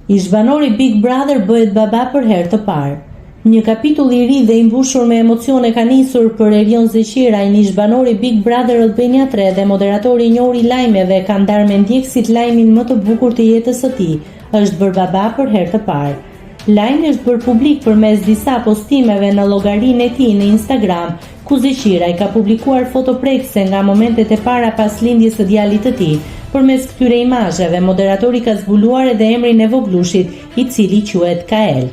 Ish banori Big Brother bëhet baba për herë të parë. Një kapitull i ri dhe i mbushur me emocione ka nisur për Erion Zeqiraj, ish banori Big Brother Albania 3 dhe moderatori i njohur i lajmeve, ka ndarë me ndjekësit lajmin më të bukur të jetës së tij. Është bërë baba për herë të parë. Lajmi është bërë publik përmes disa postimeve në llogarinë e tij në Instagram, ku Zeqiraj ka publikuar foto prekse nga momentet e para pas lindjes së djalit të tij. Përmes këtyre imazheve, moderatori ka zbuluar edhe emrin e voglushit, i cili quhet Kael.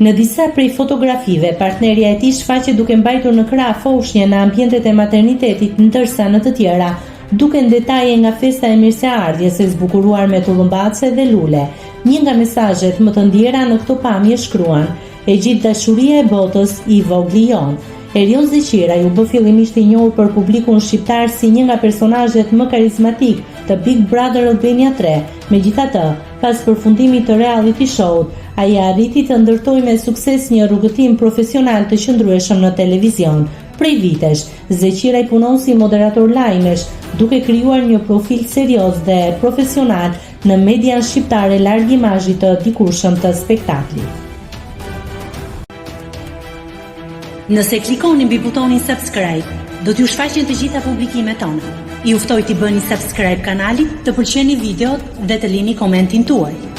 Në disa prej fotografive, partnerja e tij shfaqet duke mbajtur në krah foshnjë në ambientet e maternitetit, ndërsa në të tjera duken detaje nga festa e mirëseardhjes e zbukuruar me tullumbace dhe lule. Një nga mesazhet më të ndjera në këtë pamje shkruan: "E gjithë dashuria e botës, i vogli jon." Erion Zeqiraj u bë fillimisht i njohur për publikun shqiptar si një nga personazhet më karizmatik të Big Brother Albania 3. Megjithatë, pas përfundimit të reality show-ut, ai arriti të ndërtojë me sukses një rrugëtim profesional të qëndrueshëm në televizion. Prej vitesh, Zeqiraj punon si moderator lajmesh, duke krijuar një profil serioz dhe profesional në median shqiptare larg imazhit të dikurshëm të spektaklit. Nëse klikoni mbi butonin subscribe, do t'ju shfaqen të gjitha publikimet tona. Ju ftoj t'i bëni subscribe kanalit, të pëlqeni videot dhe të lini komentin tuaj.